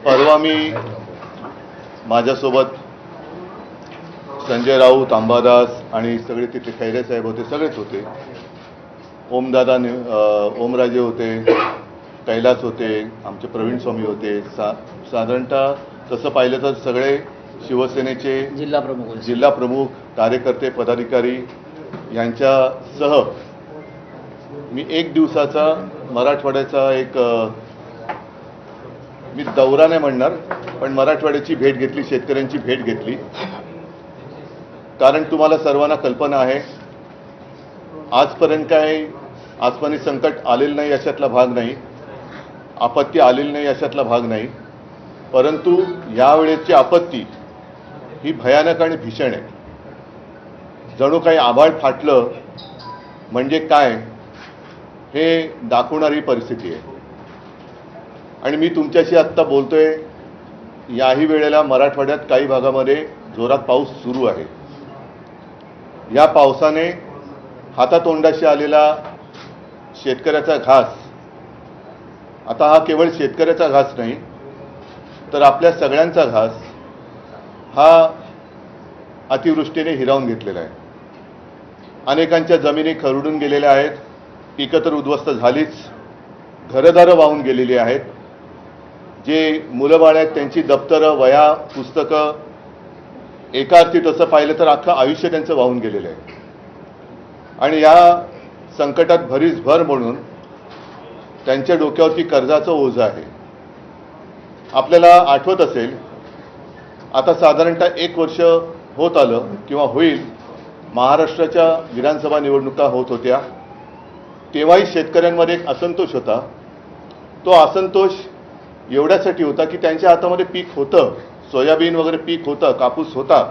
परवा मी माझ्यासोबत संजय राऊत, अंबादास आणि सगळे तिथे खैरे साहेब होते, सगळेच होते. ओमदादा ओमराजे होते, कैलास होते, आमचे प्रवीण स्वामी होते. साधारणतः तसं पाहिलं तर सगळे शिवसेनेचे जिल्हा प्रमुख कार्यकर्ते पदाधिकारी यांच्यासह मी एक दिवसाचा मराठवाड्याचा एक मी दौरा नाही म्हणणार, पण मराठवाड्याची भेट घेतली, शेतकऱ्यांची भेट घेतली. कारण तुम्हाला सर्वांना कल्पना आहे, आजपर्यंत काय आसमानी संकट आलेलं नाही अशातला भाग नाही, आपत्ती आलेली नाही अशातला भाग नाही. परंतु यावेळेची आपत्ती ही भयानक आणि भीषण आहे. जणू काही आभाळ फाटलं म्हणजे काय हे दाखवणारी परिस्थिती आहे. आणि मी तुमच्याशी आत्ता बोलतोय, याही वेळेला मराठवाड्यात काही भागामध्ये जोरात पाऊस सुरू आहे. या पावसाने हातातोंडाशी आलेला शेतकऱ्याचा घास, आता हा केवळ शेतकऱ्याचा घास नाही तर आपल्या सगळ्यांचा घास हा अतिवृष्टीने हिरावून घेतलेला आहे. अनेकांच्या जमिनी खरडून गेलेल्या आहेत, पिकं तर उद्ध्वस्त झालीच, घरदारं वाहून गेलेली आहेत. जे मुलं बाळ आहेत त्यांची दप्तरं, वह्या, पुस्तकं, एका अर्थी तसं पाहिलं तर अख्खं आयुष्य त्यांचं वाहून गेलेलं आहे. आणि या संकटात भरीसभर म्हणून त्यांच्या डोक्यावरती कर्जाचं ओझं आहे. आपल्याला आठवत असेल, आता साधारणतः 1 वर्ष होत आलं किंवा होईल, महाराष्ट्राच्या विधानसभा निवडणुका होत होत्या. तेव्हाही शेतकऱ्यांमध्ये एक असंतोष होता. तो असंतोष एवढ्यासाठी होता की त्यांच्या हातामध्ये पीक होतं, सोयाबीन वगैरे पीक होतं, कापूस होता,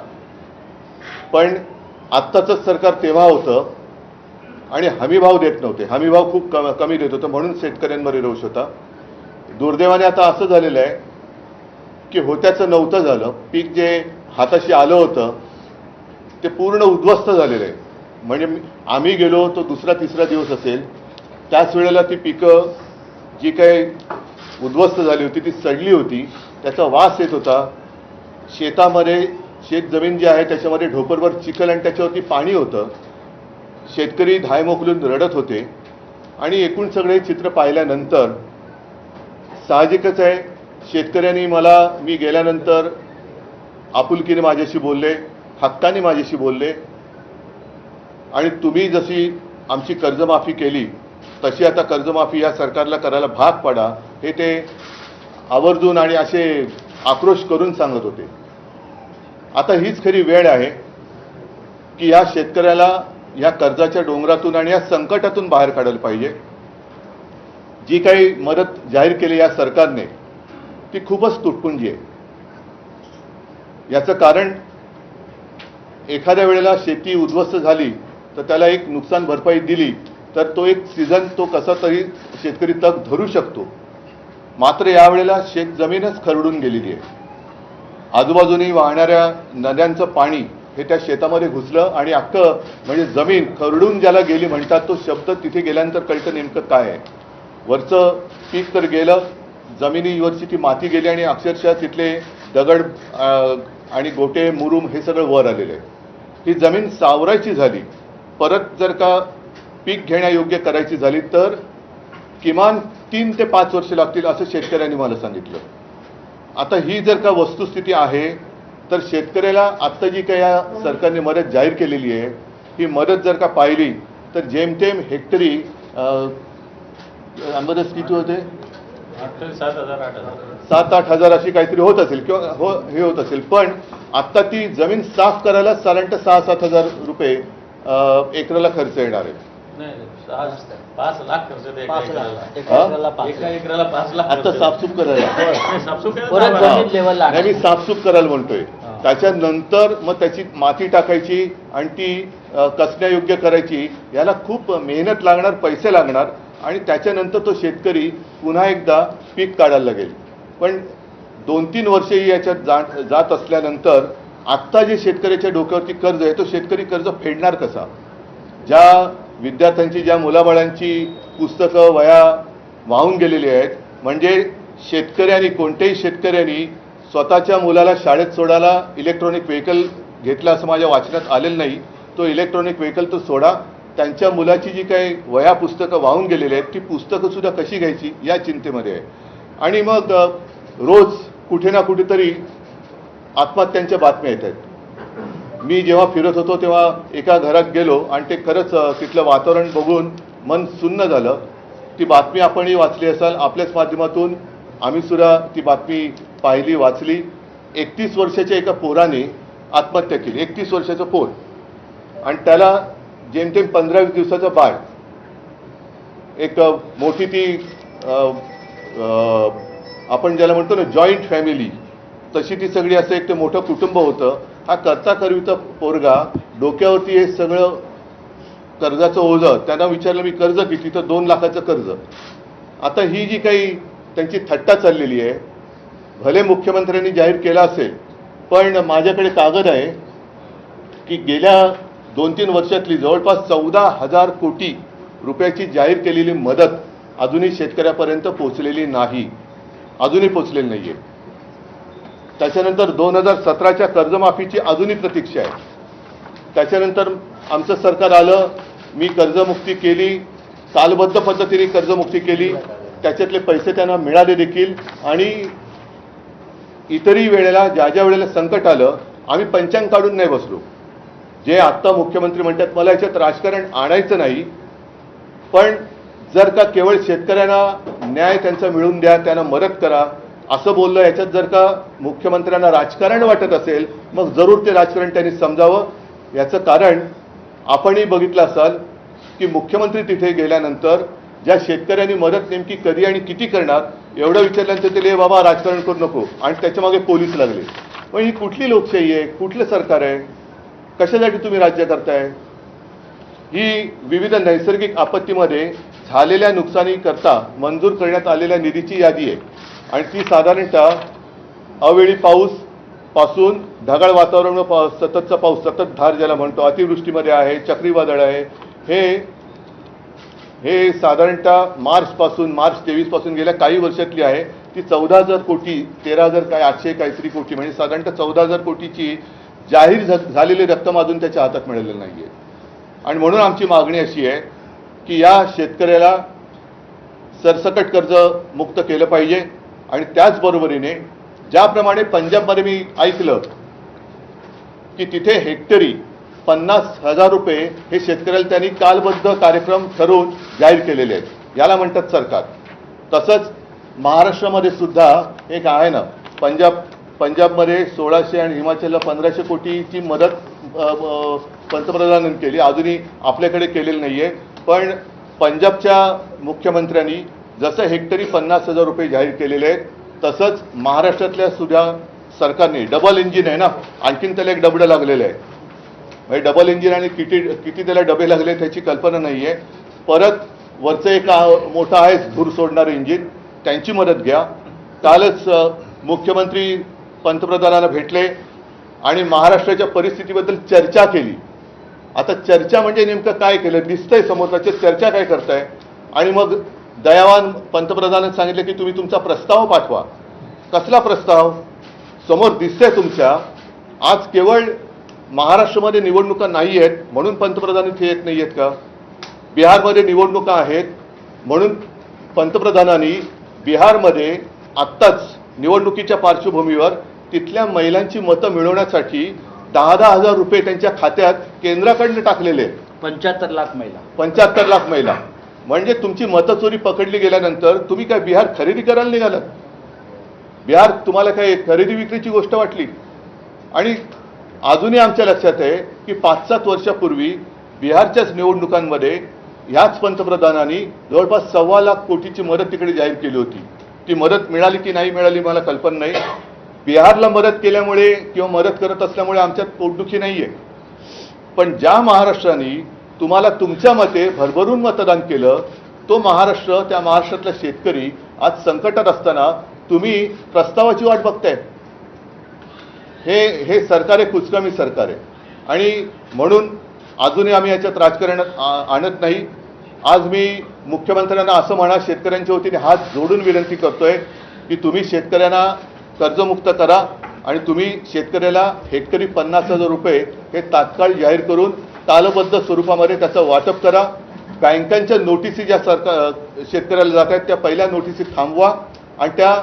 पण आत्ताचं सरकार तेव्हा होतं आणि हमीभाव देत नव्हते. हमीभाव खूप कमी देत होतं, म्हणून शेतकऱ्यांमध्ये रोष होता. दुर्दैवाने आता असं झालेलं आहे की होत्याचं नव्हतं झालं. पीक जे हाताशी आलं होतं ते पूर्ण उद्ध्वस्त झालेलं आहे. म्हणजे आम्ही गेलो तो दुसरा तिसरा दिवस असेल, त्याच वेळेला ती पिकं जी काही उद्ध्वस्त झाली होती ती सडली होती, त्याचा वास येत होता. शेतामध्ये शेतजमीन जी आहे त्याच्यामध्ये ढोपरभर चिखल आणि त्याच्यावरती पाणी होतं. शेतकरी धाय मोकलून रडत होते. आणि एकूण सगळे चित्र पाहिल्यानंतर साहजिकच आहे, शेतकऱ्यांनी मी गेल्यानंतर आपुलकीने माझ्याशी बोलले, हक्काने माझ्याशी बोलले. आणि तुम्ही जशी आमची कर्जमाफी केली तशी आता कर्जमाफी या सरकारला करायला भाग पडा, हे ते आवर्जून आणि असे आक्रोश करून सांगत होते. आता हीच खरी वेळ आहे की या शेतकऱ्याला या कर्जाच्या डोंगरातून आणि या संकटातून बाहेर काढायला पाहिजे. जी काही मदत जाहीर केली या सरकारने ती खूपच तुटपुंजी आहे. याचं कारण, एखाद्या वेळेला शेती उद्ध्वस्त झाली तर त्याला एक नुकसान भरपाई दिली तर तो एक सीझन तो कसा तरी शेतकरी तग धरू शकतो. मात्र यावेळेला शेतजमीनच खरडून गेलेली आहे. आजूबाजूनी वाहणाऱ्या नद्यांचं पाणी हे त्या शेतामध्ये घुसलं आणि अख्खं म्हणजे जमीन खरडून ज्याला गेली म्हणतात, तो शब्द तिथे गेल्यानंतर कळतं नेमकं काय आहे. वरचं पीक तर गेलं, जमिनीवरची ती माती गेली आणि अक्षरशः तिथले दगड आणि गोटे मुरुम हे सगळं वर आलेलं आहे. ही जमीन सावरायची झाली, परत जर का पीक घेण्यायोग्य करायची झाली तर किमान 3 ते 5 वर्ष लागतील असं शेतकऱ्यांनी मला सांगितलं. आता ही जर का वस्तुस्थिती आहे तर शेतकऱ्याला आत्ता जी काही या सरकारने मदत जाहीर केलेली आहे ही मदत जर का पाहिली तर जेमतेम हेक्टरी अंदाज किती होते, 7-8 हजार अशी काहीतरी होत असेल किंवा हे होत असेल. पण आत्ता ती जमीन साफ करायला साधारणतः 6-7 हजार रुपये एकराला खर्च येणार आहे. 5 लाख खर्च आता साफसूफ करायला, मी साफसूफ करायला म्हणतोय. त्याच्यानंतर मग त्याची माती टाकायची आणि ती कसण्यायोग्य करायची, याला खूप मेहनत लागणार, पैसे लागणार आणि त्याच्यानंतर तो शेतकरी पुन्हा एकदा पीक काढायला लागेल. पण 2-3 वर्षही याच्यात जात असल्यानंतर आत्ता जे शेतकऱ्याच्या डोक्यावरती कर्ज आहे तो शेतकरी कर्ज फेडणार कसा. ज्या विद्यार्थ्यांची, ज्या मुलाबाळांची पुस्तकं वह्या वाहून गेलेली आहेत, म्हणजे शेतकऱ्यांनी, कोणत्याही शेतकऱ्यांनी स्वतःच्या मुलाला शाळेत सोडायला इलेक्ट्रॉनिक व्हेकल घेतला असं माझ्या वाचनात आलेलं नाही. तो इलेक्ट्रॉनिक व्हेकल तो सोडा, त्यांच्या मुलाची जी काही वह्या पुस्तकं वाहून गेलेली आहेत ती पुस्तकंसुद्धा कशी घ्यायची या चिंतेमध्ये आहे. आणि मग रोज कुठे ना कुठेतरी आत्महत्यांच्या बातम्या येत आहेत. मी जेव्हा फिरत होतो तेव्हा एका घरात गेलो आणि ते खरंच तिथलं वातावरण बघून मन सुन्न झालं. ती बातमी आपणही वाचली असाल, आपल्याच माध्यमातून आम्ही सुद्धा ती बातमी पाहिली, वाचली. 31 वर्षाच्या एका पोराने आत्महत्या केली. 31 वर्षाचं पोर, आणि त्याला जेमतेम 15-20 दिवसाचं बाळ. एक मोठी ती आपण ज्याला म्हणतो ना जॉईंट फॅमिली, तशी ती सगळी असं एक ते मोठं कुटुंब होतं. हा करता करविता पोरगा, डोक्यावरती हे सगळं कर्जाचं ओझं. त्यांना विचारलं मी कर्ज किती, तर 2 लाखाचं कर्ज. आता ही जी काही त्यांची थट्टा चाललेली आहे, भले मुख्यमंत्र्यांनी जाहीर केला असेल, पण माझ्याकडे कागद आहे की गेल्या 2-3 वर्षातली जवळपास 14,000 कोटी रुपयाची जाहीर केलेली मदत अजूनही शेतकऱ्यापर्यंत पोहोचलेली नाही, अजूनही पोहोचलेली नाही आहे. त्याच्यानंतर 2017च्या कर्जमाफीची अजूनही प्रतीक्षा आहे. त्याच्यानंतर आमचं सरकार आलं, मी कर्जमुक्ती केली, कालबद्ध पद्धतीने कर्जमुक्ती केली, त्याच्यातले पैसे त्यांना मिळाले देखील. आणि इतरही वेळेला ज्या वेळेला संकट आलं आम्ही पंचांग काढून नाही बसलो. जे आत्ता मुख्यमंत्री म्हणतात मला याच्यात राजकारण आणायचं नाही, पण जर का केवळ शेतकऱ्यांना न्याय त्यांचा मिळवून द्या, त्यांना मदत करा असं बोललं, याच्यात जर का मुख्यमंत्र्यांना राजकारण वाटत असेल मग जरूर ते राजकारण त्यांनी समजावं. याचं कारण आपणही बघितलं असाल की मुख्यमंत्री तिथे गेल्यानंतर ज्या शेतकऱ्यांनी मदत नेमकी कधी आणि किती करणार एवढं विचारल्यानंतर ते बाबा राजकारण करू नको, आणि त्याच्यामागे पोलीस लागले. मग ही कुठली लोकशाही आहे, कुठलं सरकार आहे, कशासाठी तुम्ही राज्य करताय? ही विविध नैसर्गिक आपत्तीमध्ये झालेल्या नुकसानीकरता मंजूर करण्यात आलेल्या निधीची यादी आहे, आणि ती साधारणतः अवेळी पाऊस पासून ढगाळ वातावरण, सततचा पाऊस, सततधार ज्याला म्हणतो, अतिवृष्टीमध्ये आहे, चक्रीवादळ आहे, हे साधारणतः मार्च 23 पासून गेल्या काही वर्षातली आहे. ती 14,000 कोटी, 13,000 काय 800 काहीतरी कोटी, म्हणजे साधारणतः 14,000 कोटीची जाहीर झालेली रक्कम अजून त्याच्या हातात मिळालेली नाही आहे. आणि म्हणून आमची मागणी अशी आहे की या शेतकऱ्याला सरसकट कर्ज मुक्त केलं पाहिजे. आणि त्याचबरोबरीने ज्याप्रमाणे पंजाबमध्ये मी ऐकलं की तिथे हेक्टरी 50,000 रुपये हे शेतकऱ्याला त्यांनी कालबद्ध कार्यक्रम ठरवून जाहीर केलेले आहेत, याला म्हणतात सरकार. तसंच महाराष्ट्रामध्ये सुद्धा एक आहे ना, पंजाबमध्ये 1,600 आणि हिमाचलला 1,500 कोटीची मदत पंतप्रधानांनी केली, अजूनही आपल्याकडे केलेली नाही आहे. पण पंजाबच्या मुख्यमंत्र्यांनी जसं हेक्टरी 50,000 रुपये जाहीर केलेले आहेत, तसंच महाराष्ट्रातल्या सुद्धा सरकारने, डबल इंजिन आहे ना, आणखीन त्याला एक डबडं लागलेलं आहे. म्हणजे डबल इंजिन आणि किती त्याला डबे लागले त्याची कल्पना नाही आहे. परत वरचं एक मोठं आहे धूर सोडणारं इंजिन, त्यांची मदत घ्या. कालच मुख्यमंत्री पंतप्रधानांना भेटले आणि महाराष्ट्राच्या परिस्थितीबद्दल चर्चा केली. आता चर्चा म्हणजे नेमकं काय केलं दिसतंय समोर, चर्चा काय करताय? आणि मग दयावान पंतप्रधानांनी सांगितलं की तुम्ही तुमचा प्रस्ताव पाठवा. कसला प्रस्ताव? समोर दिसतंय तुमच्या. आज केवळ महाराष्ट्रामध्ये निवडणुका नाही आहेत म्हणून पंतप्रधान इथे येत नाही आहेत का? बिहारमध्ये निवडणुका आहेत म्हणून पंतप्रधानांनी बिहारमध्ये आत्ताच निवडणुकीच्या पार्श्वभूमीवर तिथल्या महिलांची मतं मिळवण्यासाठी 10,000 रुपये त्यांच्या खात्यात केंद्राकडनं टाकलेले आहेत. 75 लाख महिला. 75 लाख महिला. म्हणजे तुमची मतचोरी पकडली गेल्यानंतर तुम्ही काय बिहार खरेदी करायला निघालात? बिहार तुम्हाला काय खरेदी विक्रीची गोष्ट वाटली? आणि अजूनही आमच्या लक्षात आहे की 5-7 वर्षापूर्वी बिहारच्याच निवडणुकांमध्ये ह्याच पंतप्रधानांनी जवळपास 1.25 लाख कोटीची मदत तिकडे जाहीर केली होती. ती मदत मिळाली की नाही मिळाली मला कल्पना नाही. बिहारला मदत केल्यामुळे किंवा मदत करत असल्यामुळे आमच्यात पोटदुखी नाही आहे. पण ज्या महाराष्ट्राने तुम्हाला तुमच्या मते भरभरून मतदान केलं, तो महाराष्ट्र, त्या महाराष्ट्रातला शेतकरी आज संकटात असताना तुम्ही प्रस्तावाची वाट बघताय. हे सरकार आहे, कुचकामी सरकार आहे. आणि म्हणून अजूनही आम्ही याच्यात राजकारण आणत नाही. आज मी मुख्यमंत्र्यांना असं म्हणा, शेतकऱ्यांच्या वतीने हात जोडून विनंती करतोय की तुम्ही शेतकऱ्यांना कर्जमुक्त करा आणि तुम्ही शेतकऱ्याला हेक्टरी 50,000 रुपये हे तात्काळ जाहीर करून तालबद्ध स्वरूपामध्ये त्याचं वाटप करा. बँकांच्या नोटिसी ज्या शेतकऱ्याला जात आहेत त्या पहिल्या नोटिसी थांबवा आणि त्या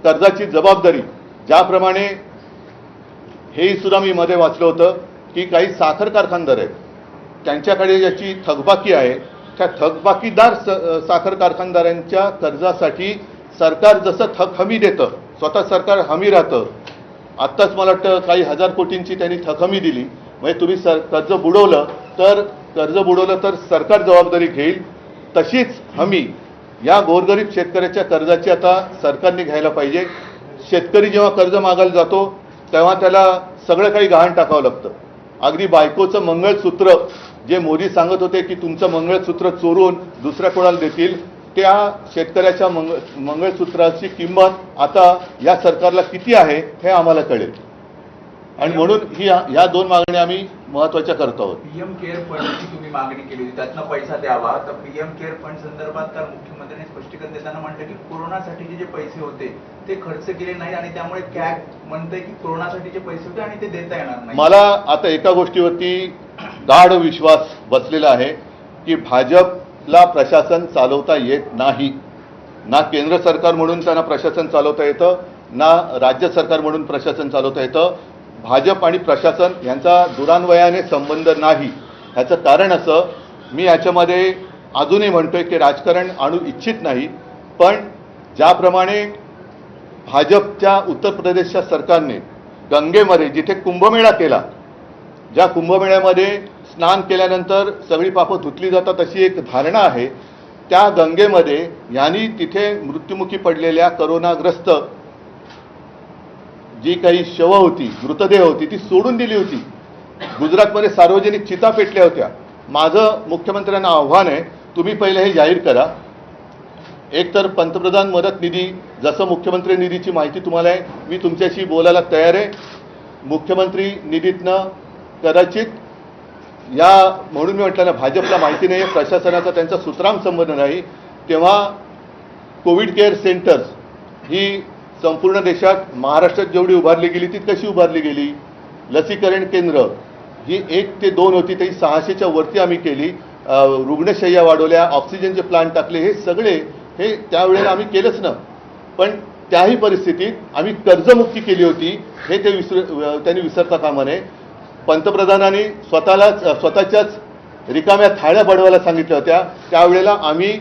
कर्जाची जबाबदारी ज्याप्रमाणे हेही सुद्धा मी मध्ये वाचलं होतं की काही साखर कारखानदार आहेत त्यांच्याकडे याची थकबाकी आहे, त्या थकबाकीदार साखर कारखानदारांच्या कर्जासाठी सरकार जसं थक हमी देतं, स्वतः सरकार हमी राहतं. आत्ताच मला वाटतं काही हजार कोटींची त्यांनी थक हमी दिली. म्हणजे तुम्ही कर्ज बुडवलं तर सरकार जबाबदारी घेईल. तशीच हमी या गोरगरीब शेतकऱ्याच्या कर्जाची आता सरकारने घ्यायला पाहिजे. शेतकरी जेव्हा कर्ज मागायला जातो तेव्हा त्याला सगळं काही गहाण टाकावं लागतं. अगदी बायकोचं मंगळसूत्र जे मोदी सांगत होते की तुमचं मंगळसूत्र चोरून दुसऱ्या कोणाला देतील, त्या शेतकऱ्याच्या मंगळसूत्राची किंमत आता या सरकारला किती आहे हे आम्हाला कळेल. आणि म्हणून ह्या दोन मागण्या आम्ही महत्त्वाच्या करत आहोत. पीएम केअर फंडची तुम्ही मागणी केली होती, त्यातनं पैसा द्यावा. तर पीएम केअर फंड संदर्भात तर मुख्यमंत्र्यांनी स्पष्टीकरण देताना म्हटलं की कोरोनासाठीचे जे पैसे होते ते खर्च केले नाही आणि त्यामुळे कॅग म्हणते की कोरोनासाठीचे पैसे होते आणि ते देता येणार नाही. मला आता एका गोष्टीवरती गाढ विश्वास बसलेला आहे की भाजपला प्रशासन चालवता येत नाही. ना केंद्र सरकार म्हणून त्यांना प्रशासन चालवता येतं, ना राज्य सरकार म्हणून प्रशासन चालवता येतं. भाजप आणि प्रशासन यांचा दुरान्वयाने संबंध नाही. ह्याचं कारण असं, मी ह्याच्यामध्ये अजूनही म्हणतोय की राजकारण आणू इच्छित नाही, पण ज्याप्रमाणे भाजपच्या उत्तर प्रदेशच्या सरकारने गंगेमध्ये जिथे कुंभमेळा केला, ज्या कुंभमेळ्यामध्ये स्नान केल्यानंतर सगळी पापं धुतली जातात अशी एक धारणा आहे, त्या गंगेमध्ये यांनी तिथे मृत्युमुखी पडलेल्या करोनाग्रस्त जी काही शवं होती, मृतदेह होती, ती सोडून दिली होती. गुजरातमध्ये सार्वजनिक चिता पेटल्या होत्या. माझं मुख्यमंत्र्यांना आव्हान आहे, तुम्ही पहिले हे जाहीर करा. एकतर पंतप्रधान मदत निधी, जसं मुख्यमंत्री निधीची माहिती तुम्हाला आहे, मी तुमच्याशी बोलायला तयार आहे. मुख्यमंत्री निधीतनं कदाचित या म्हणून मी म्हटलं ना, भाजपला माहिती नाही आहे, प्रशासनाचा त्यांचा सुतराम संबंध नाही. तेव्हा कोविड केअर सेंटर्स ही संपूर्ण देशात महाराष्ट्रात जेवढी उभारली गेली ती कशी उभारली गेली. लसीकरण केंद्र ही 1 ते 2 होती, ती 600च्या वरती आम्ही केली. रुग्णशय्या वाढवल्या, ऑक्सिजनचे प्लांट टाकले, हे सगळे हे त्यावेळेला आम्ही केलंच ना. पण त्याही परिस्थितीत आम्ही कर्जमुक्ती केली होती, हे त्यांनी विसरता कामा नये. पंतप्रधानांनी स्वतःच्याच रिकाम्या थाळ्या बडवायला सांगितल्या होत्या. त्यावेळेला आम्ही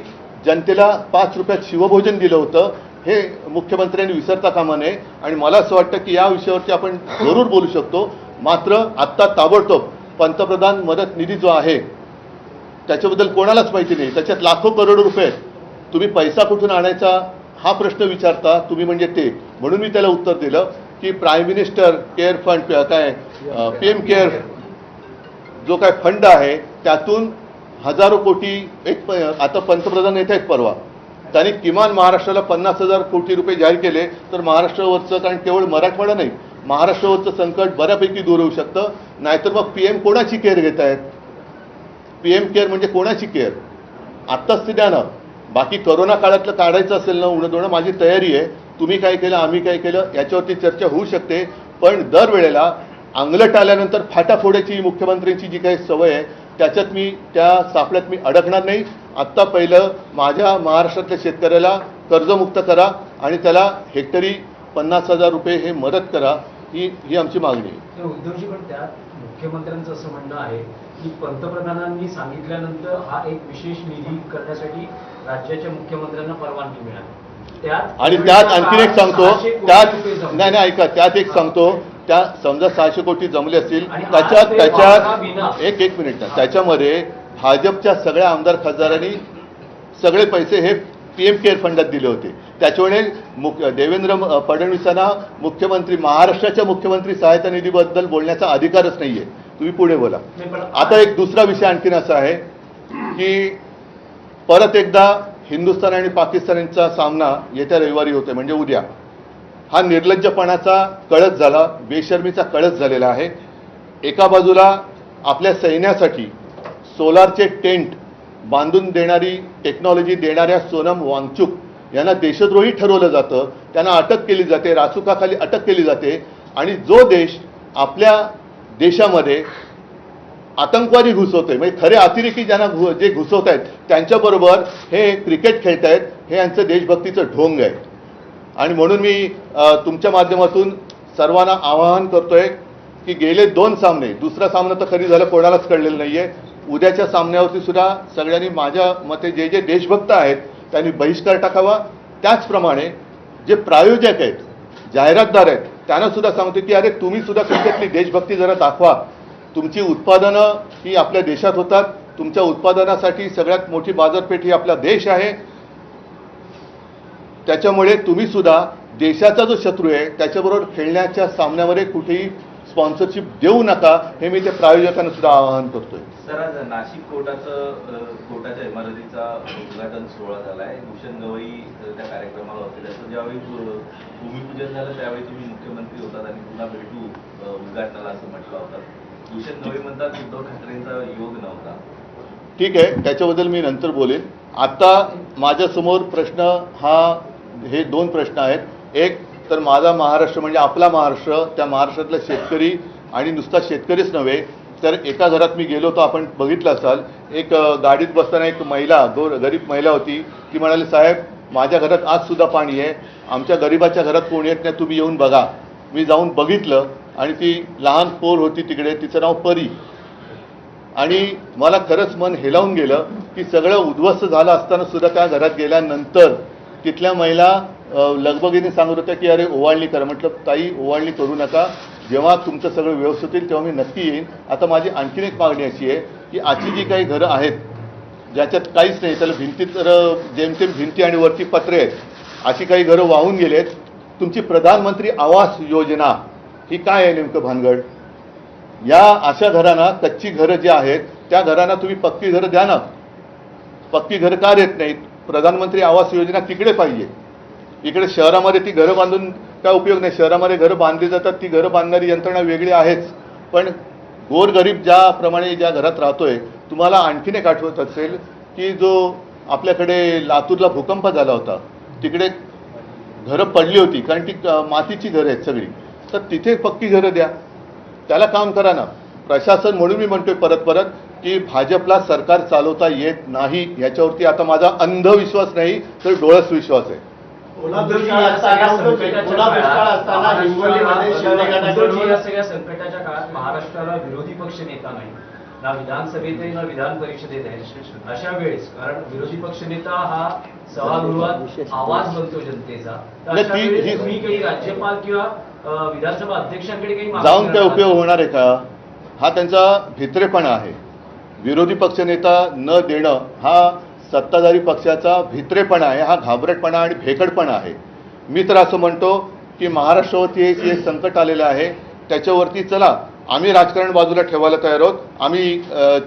जनतेला 5 रुपयात शिवभोजन दिलं होतं, हे मुख्यमंत्र्यांनी विसरता कामा नये. आणि मला असं वाटतं की या विषयावरती आपण जरूर बोलू शकतो. मात्र आत्ता ताबडतोब पंतप्रधान मदत निधी जो आहे त्याच्याबद्दल कोणालाच माहिती नाही. त्याच्यात लाखो करोड रुपये तुम्ही पैसा कुठून आणायचा हा प्रश्न विचारता तुम्ही, म्हणजे ते म्हणून मी त्याला उत्तर दिलं की प्राईम मिनिस्टर केअर फंड काय पीएम केअर जो काय फंड आहे त्यातून हजारो कोटी आता पंतप्रधान येत आहेत परवा, त्यांनी किमान महाराष्ट्राला 50,000 कोटी रुपये जाहीर केले तर महाराष्ट्रावरचं, कारण केवळ मराठवाडा नाही, महाराष्ट्रावरचं संकट बऱ्यापैकी दूर होऊ शकतं. नाहीतर मग पीएम कोणाची केअर घेत आहेत? पीएम केअर म्हणजे कोणाची केअर? आत्ताच ते द्या ना. बाकी करोना काळातलं काढायचं असेल ना उणं माझी तयारी आहे. तुम्ही काय केलं, आम्ही काय केलं याच्यावरती चर्चा होऊ शकते. पण दरवेळेला अंगलट आल्यानंतर फाटा फोडायची मुख्यमंत्र्यांची जी काही सवय आहे त्या सापळ्यात मी अडकणार नाही. आत्ता पहिलं माझ्या महाराष्ट्रातल्या शेतकऱ्याला कर्जमुक्त करा आणि त्याला हेक्टरी 50,000 रुपये हे मदत करा, ही आमची मागणी आहे. उद्धवजी, पण त्यात मुख्यमंत्र्यांचं असं म्हणणं आहे की पंतप्रधानांनी सांगितल्यानंतर हा एक विशेष निधी करण्यासाठी राज्याच्या मुख्यमंत्र्यांना परवानगी मिळाली. आणि त्यात आणखीन एक सांगतो, नाही ऐका, त्यात एक सांगतो, त्या समजा 600 कोटी जमले असतील त्याच्यात एक मिनिट, त्याच्यामध्ये भाजपच्या सगळ्या आमदार खासदारांनी सगळे पैसे हे पीएम केअर फंडात दिले होते. त्याच्यामुळे देवेंद्र फडणवीसांना महाराष्ट्राच्या मुख्यमंत्री सहायता निधीबद्दल बोलण्याचा अधिकारच नाहीये. तुम्ही पुढे बोला. आता एक दुसरा विषय आणखीन असा आहे की परत एकदा हिंदुस्थान आणि पाकिस्तानचा सामना येत्या रविवारी होतोय, म्हणजे उद्या. हा निर्लज्जपणाचा कळस झाला, बेशर्मीचा कळस झालेला आहे. एका बाजूला आपल्या सैन्यासाठी सोलारचे टेंट बांधून देणारी टेक्नॉलॉजी देणाऱ्या सोनम वांगचुक यांना देशद्रोही ठरवलं जातं, त्यांना अटक केली जाते, रासुकाखाली अटक केली जाते आणि जो देश आपल्या देशामध्ये आतंकवादी घुसवतोय, म्हणजे खरे अतिरेकी ज्यांना जे घुसवत आहेत त्यांच्याबरोबर हे क्रिकेट खेळत आहेत, हे यांचं देशभक्तीचं ढोंग आहे. आणि म्हणून मी तुमच्या माध्यमातून सर्वांना आवाहन करतोय की गेले 2 सामने, दुसरा सामना तर खरी झालं कोणालाच कळलेलं नाहीये, उद्याच्या सामन्यावरती सुद्धा सगळ्यांनी माझ्या मते जे जे देशभक्त आहेत त्यांनी बहिष्कार टाकावा. त्याचप्रमाणे जे प्रायोजक आहेत, जाहिरातदार आहेत, त्यांना सुद्धा सांगतो की अरे तुम्ही सुद्धा क्रिकेटली देशभक्ती जरा दाखवा. तुमची उत्पादनं ही आपल्या देशात होतात, तुमच्या उत्पादनासाठी सगळ्यात मोठी बाजारपेठ ही आपला देश आहे. त्याच्यामुळे तुम्ही सुद्धा देशाचा जो शत्रू आहे त्याच्याबरोबर खेळण्याच्या सामन्यामध्ये कुठेही स्पॉन्सरशिप देऊ नका, हे मी त्या प्रायोजकांना सुद्धा आवाहन करतोय. सर, आज नाशिक कोर्टाच्या इमारतीचा उद्घाटन सोहळा झालाय. भूषण गवई त्या कार्यक्रमाला होते. त्याचं ज्यावेळी भूमिपूजन झालं त्यावेळी तुम्ही मुख्यमंत्री होतात आणि पुन्हा भेटू उद्घाटनाला असं म्हटलं होतं. भूषण गवई म्हणतात उद्धव ठाकरेंचा योग नव्हता. ठीक आहे, त्याच्याबद्दल मी नंतर बोलेन. आता माझ्यासमोर हे 2 प्रश्न आहेत. एक तर माझा महाराष्ट्र म्हणजे आपला महाराष्ट्र, त्या महाराष्ट्रातला शेतकरी आणि नुसता शेतकरीच नव्हे तर एका घरात मी गेलो तर आपण बघितलं असाल, एक गाडीत बसताना एक महिला, गरीब महिला होती. ती म्हणाली, साहेब माझ्या घरात आज सुद्धा पाणी आहे, आमच्या गरिबाच्या घरात कोणी येत नाही, तुम्ही येऊन बघा. मी जाऊन बघितलं आणि ती लहान पोर होती तिकडे, तिचं नाव परी. आणि मला खरंच मन हेलावून गेलं की सगळं उद्ध्वस्त झालं असताना सुद्धा त्या घरात गेल्यानंतर तिथल्या महिला लगबगीने सांगत होत्या की अरे ओवाळणी करा. म्हटलं ताई ओवाळणी करू नका, जेव्हा तुमचं सगळं व्यवस्थित होईल तेव्हा मी नक्की येईन. आता माझी आणखीन एक मागणी अशी आहे की आजची जी काही घरं आहेत ज्याच्यात काहीच नाही, त्याला भिंती तर जेमतेम भिंती आणि वरती पत्रे आहेत, अशी काही घरं वाहून गेलेत. तुमची प्रधानमंत्री आवास योजना ही काय आहे नेमकं भानगड? या अशा घरांना, कच्ची घरं जी आहेत त्या घरांना तुम्ही पक्की घरं द्या ना. पक्की घरं का देत नाहीत? प्रधानमंत्री आवास योजना तिकडे पाहिजे. इकडे शहरामध्ये ती घरं बांधून काय उपयोग नाही. शहरामध्ये घरं बांधली जातात, ती घरं बांधणारी यंत्रणा वेगळी आहेच, पण गोरगरीब ज्याप्रमाणे ज्या घरात राहतोय, तुम्हाला आणखीन एक आठवत असेल की जो आपल्याकडे लातूरला भूकंप झाला होता, तिकडे घरं पडली होती कारण ती मातीची घरं आहेत सगळी, तर तिथे पक्की घरं द्या, त्याला काम करा ना. प्रशासन म्हणून मी म्हणतोय परत परत की भाजपला सरकार चालवता येत नाही, याच्यावरती आता माझा अंधविश्वास नाही तर डोळस विश्वास आहे. उद्धवजी या सगळ्या संकटाच्या काळात महाराष्ट्राला विरोधी पक्ष नेता नाही, ना विधानसभेत आहे ना विधान परिषदेत आहे. अशा वेळेस, कारण विरोधी पक्ष नेता हा सभागृहात आवाज बनतो जनतेचा, तर अशा वेळेस तुम्ही काही राज्यपाल किंवा विधानसभा अध्यक्षांकडे काही जाऊन काय उपयोग होणार आहे का? हा त्यांचा भित्रेपणा आहे. विरोधी पक्षनेता न देणं हा सत्ताधारी पक्षाचा भित्रेपणा आहे, हा घाबरटपणा आणि भेकडपणा आहे. मी तर असं म्हणतो की महाराष्ट्रावरती जे संकट आलेलं आहे त्याच्यावरती चला, आम्ही राजकारण बाजूला ठेवायला तयार आहोत, आम्ही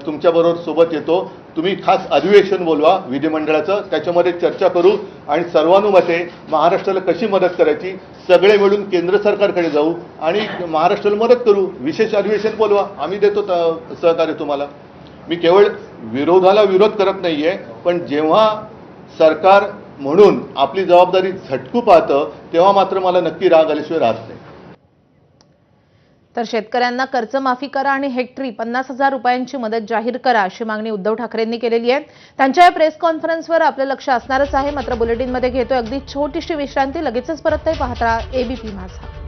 तुमच्याबरोबर सोबत येतो. तुम्ही खास अधिवेशन बोलवा विधिमंडळाचं, त्याच्यामध्ये चर्चा करू आणि सर्वानुमते महाराष्ट्राला कशी मदत करायची सगळे मिळून केंद्र सरकारकडे जाऊ आणि महाराष्ट्राला मदत करू. विशेष अधिवेशन बोलवा, आम्ही देतो सहकार्य तुम्हाला. मी केवळ विरोधाला विरोध करत नाहीये, पण जेव्हा सरकार म्हणून आपली जबाबदारी झटकू पाहतं तेव्हा मात्र मला नक्की राग आल्याशिवाय राहत नाही. तर शेतकऱ्यांना कर्जमाफी करा आणि हेक्टरी 50,000 रुपयांची मदत जाहीर करा अशी मागणी उद्धव ठाकरेंनी केलेली आहे. त्यांच्या या प्रेस कॉन्फरन्सवर आपलं लक्ष असणारच आहे. मात्र बुलेटिनमध्ये घेतोय अगदी छोटीशी विश्रांती, लगेचच परत पाहता एबीपी माझा.